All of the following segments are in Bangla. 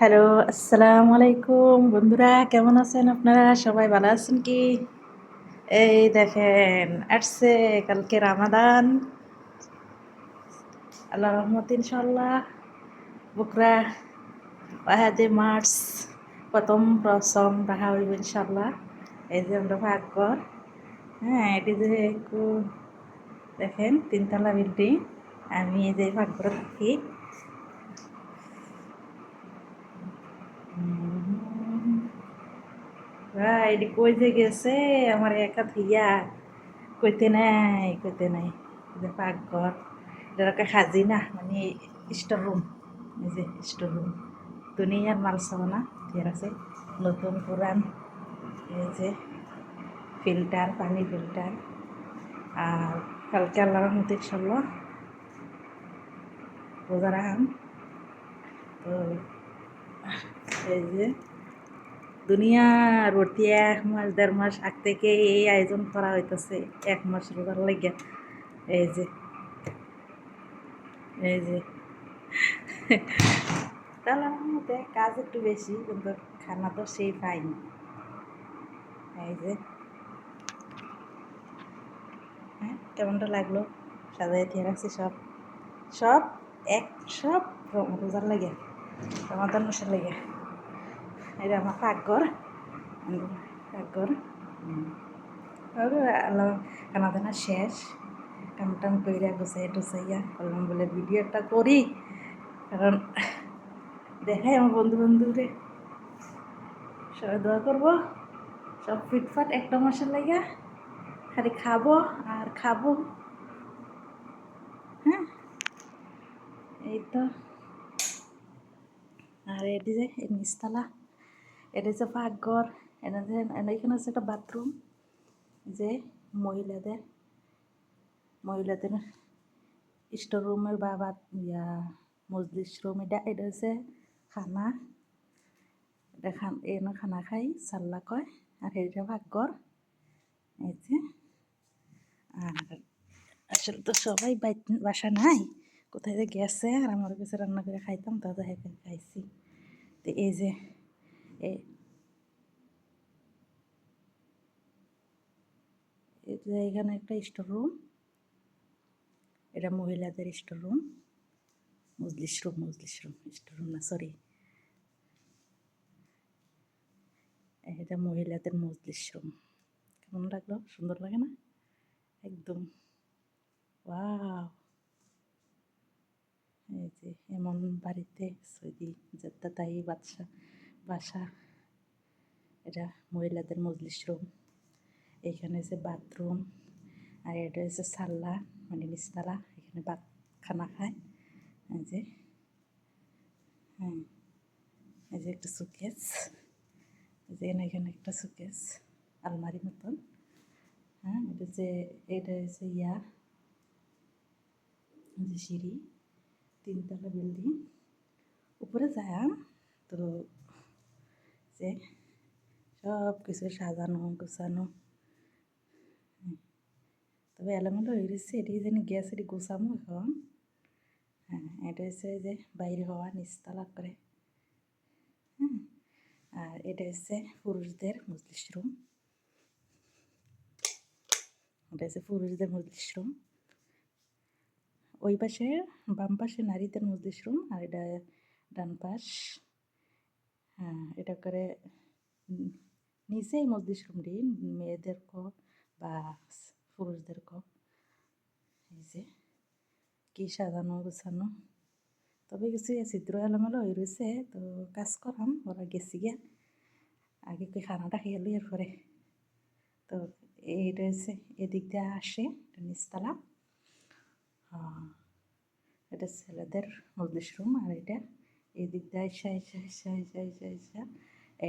হ্যালো, আসসালামু আলাইকুম বন্ধুরা, কেমন আছেন আপনারা? সবাই ভালো আছেন কি? এই দেখেন আসছে কালকে রামাদান। আল্লাহর রহমতে ইনশাআল্লাহ বুকরা 1 মার্চ প্রথম রাখা হইব ইনশাআল্লাহ। এই যে আমরা ভাগ্যর, হ্যাঁ, এটি যে একটু দেখেন 3 তলা বিল্ডিং। আমি এই যে ভাগ্যর থাকি। এটি কই যে গেছে আমার একা থিয়া কইতে নাই যে পাকঘর এটাকে খাজিনা মানে স্টোর রুম। এই যে স্টোর রুম দুনিয়ার মাল সামানা ঠিক আছে, নতুন পুরান। এই যে ফিল্টার, পানি ফিল্টার। আর কালকে আল্লাহর রহমতে ইনশাআল্লাহ রোজা রাখাম। তো এই যে দুনিয়ার ভর্তি 1 মাস 1.5 মাস আগ থেকে এই আয়োজন করা হইতেছে, 1 মাস রোজার লাগে। এই যে এই যে তাহলে মধ্যে কাজ একটু বেশি, কিন্তু খানা তো সেই পাইনি। এই যে হ্যাঁ, কেমনটা লাগলো? সাজাই দিয়ে রাখছি সব সব সব রোজার লাগে, রমাদান মাসের লাগে। এটা আমার পাকঘর। পাকঘর আল্লাহ খানা দানা শেষ, কাম টাম কইরা গুছাই টুসাইয়া বললাম বলে ভিডিওটা করি, কারণ দেখাই আমার বন্ধু বান্ধবরে, সবাই দোয়া করবো সব ফিটফাট 1 মাসের লাগে, খালি খাবো আর খাবো। হ্যাঁ, এই তো। আর এটি যে নিচতলা, এটা হচ্ছে পাকঘর। এখানে হচ্ছে একটা বাথরুম, যে মহিলাদের মহিলাদের স্টোর রুমের বা মজলিস রুম। এটা হচ্ছে খানা, এটা খানা খাই সাল্লা কয়। আর এটা পাকঘর। এই যে, আর আসলে তো সবাই বাসা নাই, কোথায় যে গেছে, আর আমার কাছে রান্না করে খাইতাম, তাদের খাইছি। তো এই যে এখানে একটা স্টোর রুম, এটা মহিলাদের স্টোর রুম, মজলিস রুম স্টোর রুম না, সরি, এটা মহিলাদের মজলিস রুম। কেমন লাগলো? সুন্দর লাগে না? একদম ওয়াও। এই যে এমন বাড়িতে সৌদি জেদ্দা তাই বাসা। এটা মহিলাদের মজলিস রুম। এইখানে যে বাথরুম, আর এটা হচ্ছে সাল্লা মানে নিচতলা, এখানে খানা খায়। এই যে, হ্যাঁ, এই যে একটা সুকেস, এই যে এখানে একটা সুকেস, আলমারি মতন। হ্যাঁ, এটা হচ্ছে যে সিঁড়ি, 3 তলা বিল্ডিং, উপরে যায়। তো যে সব কিছু সাজানো গোছানো, তবে এলোমেলো হয়ে গেছে, এটি জানি গ্যাস, এটি গোছামো এখন। হ্যাঁ, এটা হচ্ছে যে বাইরে হওয়া নিচতলা করে। হ্যাঁ, আর এটা হচ্ছে পুরুষদের মজলিস রুম, এটা হচ্ছে পুরুষদের মজলিস রুম। ওই পাশে বাম পাশে নারীদের মজলিস রুম, আর এটা ডান পাশ। হ্যাঁ, এটা করে নিচেই মজলিস রুমটি মেয়েদের বা পুরুষদের এই যে কি সাজানো গোছানো, তবে কিছু ছিদ্র এলোমেলো হয়ে রয়েছে। তো কাজ করাম, ওরা গেছি গিয়া আগে কি খানাটা খেয়ে লই এরপরে। তো এইটা হচ্ছে এদিক দিয়ে আসে, এটা নিচতলা। এটা ছেলেদের মজলিস রুম, আর এটা এদিক দিয়ে আইসা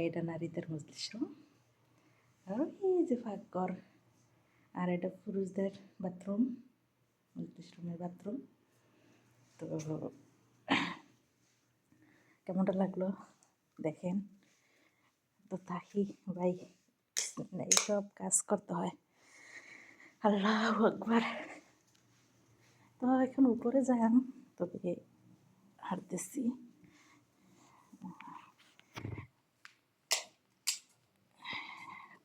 এইটা নারীদের মজলিস রুম। আর এই যে পাকঘর, আর এটা পুরুষদের বাথরুম, মজলিস রুমের বাথরুম। তো কেমনটা লাগলো দেখেন। তো থাকি ভাই, এইসব কাজ করতে হয়। আল্লাহু আকবার। তো এখন উপরে যাই, তবে হাঁটতেছি।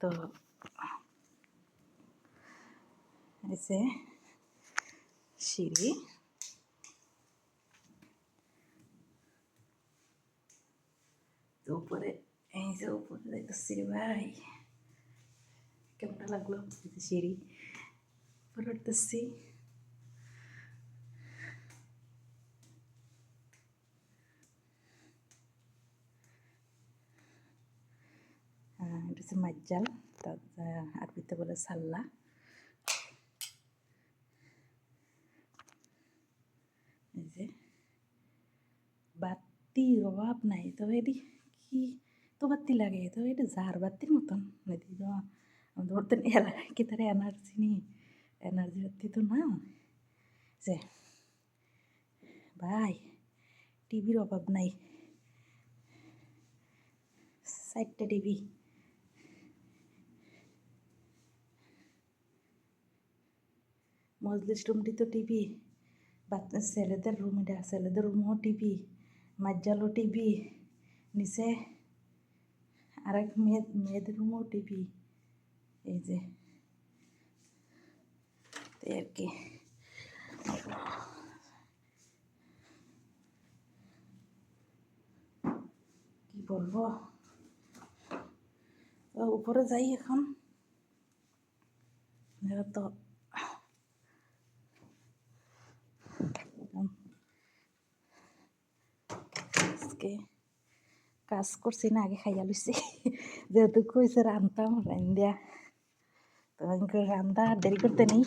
তো এসে সিঁড়ি, তো উপরে এই যে উপরে যাইতেছি ভাই, কেমনটা লাগলো? সিঁড়ি উপরে উঠতেছি। এটা হচ্ছে মাজ্জাল, আরবিতে বলে সাল্লা। এই যে বাতির অভাব নাই, তবে এটি কি তো বাতি লাগে, তো এটা ঝাড় বাতির মতন এটি তো আমাদের মতন কি তার এনার্জি নেই, এনার্জি বাতি তো না। যে ভাই টিভির অভাব নাই, 4টা টিভি। মজলিস রুমটি তো টিভি, ছেলেদের রুম, এটা ছেলেদের রুমও টিভি, মাজ্জালও টিভি, নিচে আরেক মেয়েদের রুমও টিভি। এই যে আর কি কি বলবো। উপরে যাই এখন, তো আজকে কাজ করছি না, আগে খাইয়া লইছি যেহেতু কইছে রান্তাম রান্দিয়া, তো রান্দা দেরি করতে নেই,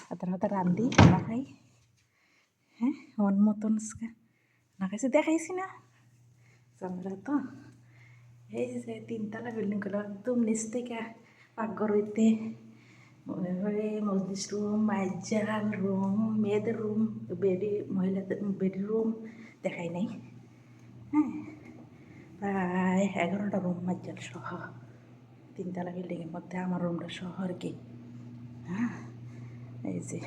হাতের হাতে রান্ধি না খাই। হ্যাঁ মন মতন না খাইছি, দেখাইছি না আমরা তো। এই যে 3তলা বিল্ডিং গুলো একদম নিচ থেকে পাকঘর হইতে মজলিস রুম, মাইজাল রুম, মেয়েদের রুম, মহিলাদের বেডি রুম দেখাই নাই। হ্যাঁ প্রায় 11টা রুম মাইজাল সহ, 3তলা বিল্ডিংয়ের মধ্যে আমার রুমটা সহ আর কি। হ্যাঁ এই যে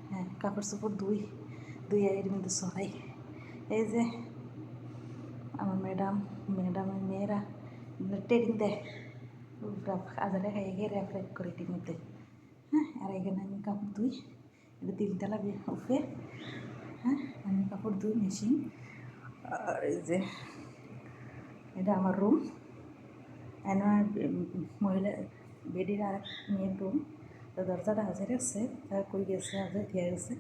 হ্যাঁ কাপড় চোপড় দুই এর মধ্যে সরাই। এই যে আমার ম্যাডামের মেয়েরা ট্রেনিং দেয়, আজারে খাইয়ে গিয়ে র্যাপ করে এটির মধ্যে। হ্যাঁ আর এখানে আমি কাপড় ধুই, এটা 3তলা উঠে। হ্যাঁ আমি কাপড় ধুই মেশিন। আর এই যে এটা আমার রুম, আমার মহিলা বেডির আর মেয়ের রুম। তো দরজাটা হাজার আছে, তা কই গেছে হাজার দিয়ে গেছে,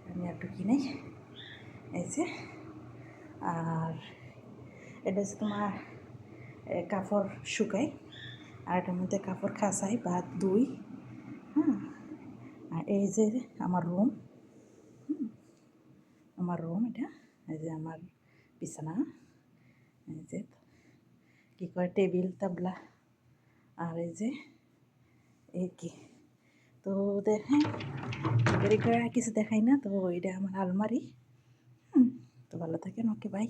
আমি আর ঢুকি নাই। এই যে আর এটা হচ্ছে তোমার কাপড় শুকাই, আর এটার মধ্যে কাপড় খাসাই ভাত দুই। হ্যাঁ আর এই যে আমার রুম, এটা এই যে আমার বিছানা, এই যে কী কয় টেবিল তাবলা, আর এই যে এই কি তো দেখেন এদিকে কিছু দেখাই না, তো এটা আমার আলমারি। তো ভালো থাকেন, ওকে বাই।